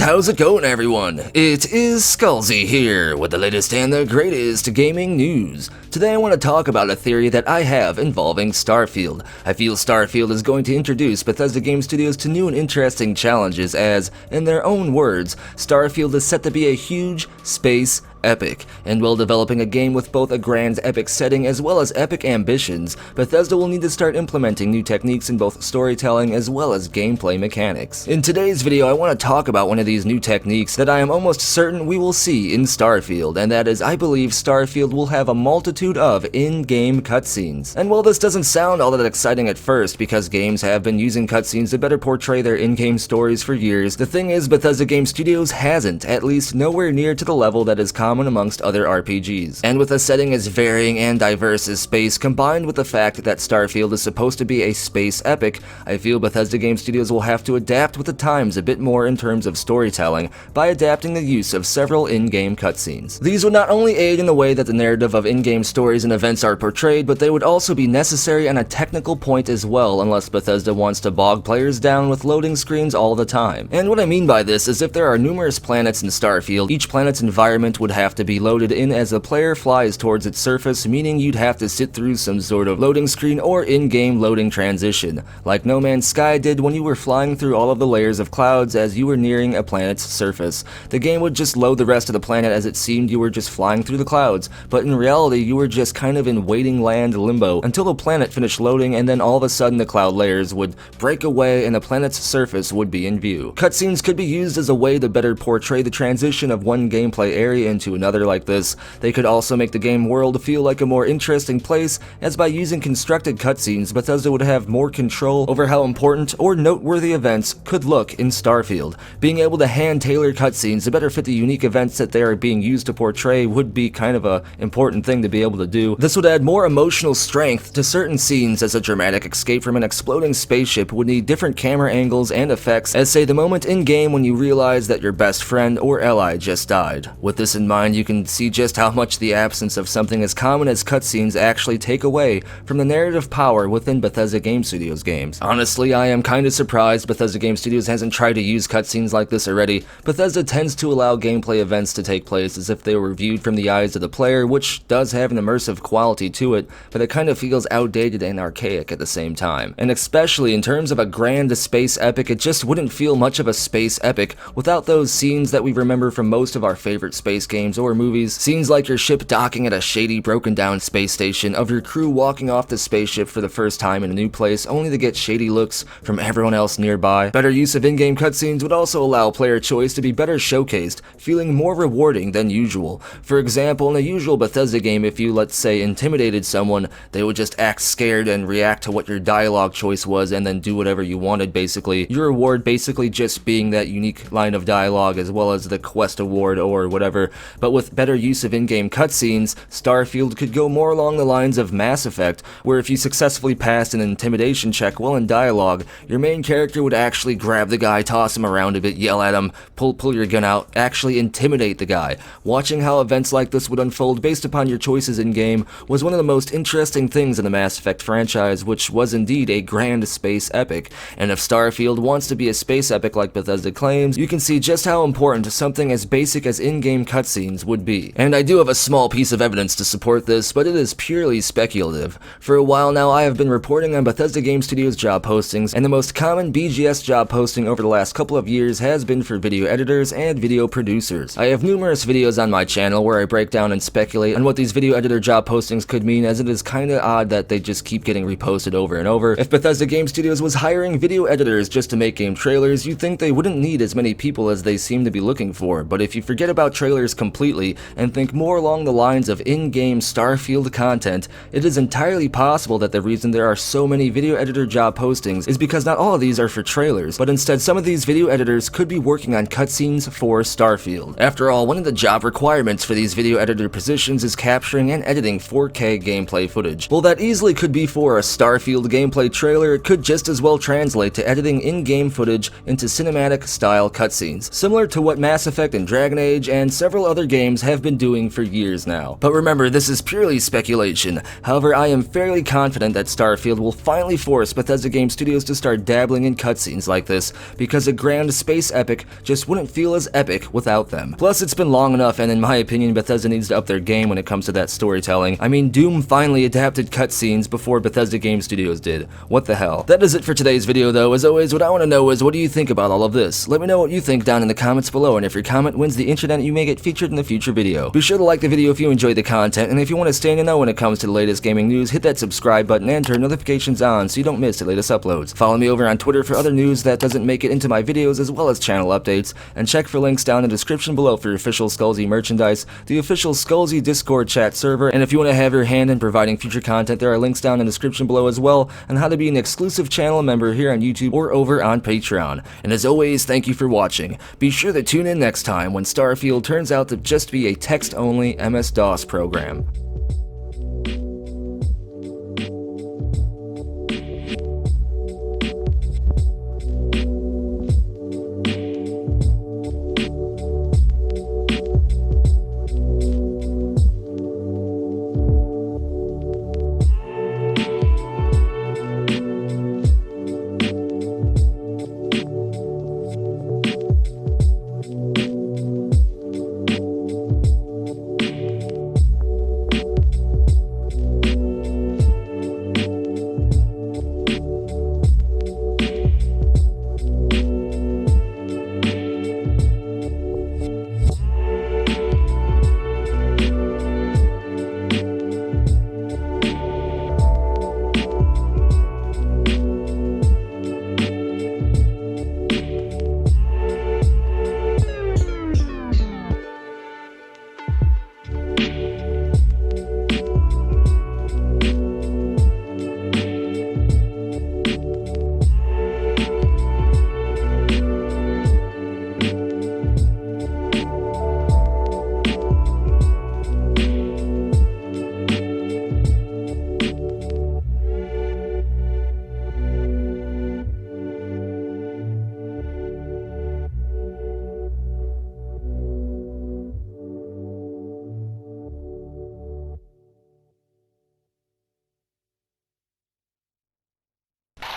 how's it going, everyone? It is Skullzi here with the latest and the greatest gaming news. Today I want to talk about a theory that I have involving Starfield. I feel Starfield is going to introduce Bethesda Game Studios to new and interesting challenges as, in their own words, Starfield is set to be a huge space epic, and while developing a game with both a grand epic setting as well as epic ambitions, Bethesda will need to start implementing new techniques in both storytelling as well as gameplay mechanics. In today's video, I want to talk about one of these new techniques that I am almost certain we will see in Starfield, and that is I believe Starfield will have a multitude of in-game cutscenes. And while this doesn't sound all that exciting at first because games have been using cutscenes to better portray their in-game stories for years, the thing is Bethesda Game Studios hasn't, at least nowhere near to the level that is common amongst other RPGs. And with a setting as varying and diverse as space, combined with the fact that Starfield is supposed to be a space epic, I feel Bethesda Game Studios will have to adapt with the times a bit more in terms of storytelling by adapting the use of several in-game cutscenes. These would not only aid in the way that the narrative of in-game stories and events are portrayed, but they would also be necessary on a technical point as well, unless Bethesda wants to bog players down with loading screens all the time. And what I mean by this is if there are numerous planets in Starfield, each planet's environment would have to be loaded in as the player flies towards its surface, meaning you'd have to sit through some sort of loading screen or in-game loading transition, like No Man's Sky did when you were flying through all of the layers of clouds as you were nearing a planet's surface. The game would just load the rest of the planet as it seemed you were just flying through the clouds, but in reality you were just kind of in waiting land limbo until the planet finished loading, and then all of a sudden the cloud layers would break away and the planet's surface would be in view. Cutscenes could be used as a way to better portray the transition of one gameplay area into another like this. They could also make the game world feel like a more interesting place, as by using constructed cutscenes, Bethesda would have more control over how important or noteworthy events could look in Starfield. Being able to hand-tailor cutscenes to better fit the unique events that they are being used to portray would be kind of a important thing to be able to do. This would add more emotional strength to certain scenes, as a dramatic escape from an exploding spaceship would need different camera angles and effects, as say the moment in-game when you realize that your best friend or ally just died. With this in mind, you can see just how much the absence of something as common as cutscenes actually take away from the narrative power within Bethesda Game Studios games. Honestly, I am kinda surprised Bethesda Game Studios hasn't tried to use cutscenes like this already. Bethesda tends to allow gameplay events to take place as if they were viewed from the eyes of the player, which does have an immersive quality to it, but it kind of feels outdated and archaic at the same time. And especially in terms of a grand space epic, it just wouldn't feel much of a space epic without those scenes that we remember from most of our favorite space games or movies. Scenes like your ship docking at a shady, broken down space station, of your crew walking off the spaceship for the first time in a new place only to get shady looks from everyone else nearby. Better use of in-game cutscenes would also allow player choice to be better showcased, feeling more rewarding than usual. For example, in a usual Bethesda game, if you, let's say, intimidated someone, they would just act scared and react to what your dialogue choice was and then do whatever you wanted basically. Your reward basically just being that unique line of dialogue as well as the quest award or whatever. But with better use of in-game cutscenes, Starfield could go more along the lines of Mass Effect, where if you successfully passed an intimidation check while in dialogue, your main character would actually grab the guy, toss him around a bit, yell at him, pull your gun out, actually intimidate the guy. Watching how events like this would unfold based upon your choices in-game was one of the most interesting things in the Mass Effect franchise, which was indeed a grand space epic. And if Starfield wants to be a space epic like Bethesda claims, you can see just how important something as basic as in-game cutscenes would be. And I do have a small piece of evidence to support this, but it is purely speculative. For a while now, I have been reporting on Bethesda Game Studios job postings, and the most common BGS job posting over the last couple of years has been for video editors and video producers. I have numerous videos on my channel where I break down and speculate on what these video editor job postings could mean, as it is kinda odd that they just keep getting reposted over and over. If Bethesda Game Studios was hiring video editors just to make game trailers, you'd think they wouldn't need as many people as they seem to be looking for, but if you forget about trailers completely and think more along the lines of in-game Starfield content, it is entirely possible that the reason there are so many video editor job postings is because not all of these are for trailers, but instead some of these video editors could be working on cutscenes for Starfield. After all, one of the job requirements for these video editor positions is capturing and editing 4K gameplay footage. While that easily could be for a Starfield gameplay trailer, it could just as well translate to editing in-game footage into cinematic style cutscenes, similar to what Mass Effect and Dragon Age and several other other games have been doing for years now. But remember, this is purely speculation. However, I am fairly confident that Starfield will finally force Bethesda Game Studios to start dabbling in cutscenes like this, because a grand space epic just wouldn't feel as epic without them. Plus, it's been long enough, and in my opinion, Bethesda needs to up their game when it comes to that storytelling. I mean, Doom finally adapted cutscenes before Bethesda Game Studios did. What the hell? That is it for today's video though. As always, what I want to know is, what do you think about all of this? Let me know what you think down in the comments below, and if your comment wins the internet, you may get featured in a future video. Be sure to like the video if you enjoyed the content, and if you want to stay in the know when it comes to the latest gaming news, hit that subscribe button and turn notifications on so you don't miss the latest uploads. Follow me over on Twitter for other news that doesn't make it into my videos, as well as channel updates, and check for links down in the description below for official Skullzi merchandise, the official Skullzi Discord chat server, and if you want to have your hand in providing future content, there are links down in the description below as well on how to be an exclusive channel member here on YouTube or over on Patreon. And as always, thank you for watching. Be sure to tune in next time when Starfield turns out to just be a text-only MS-DOS program.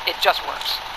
It just works.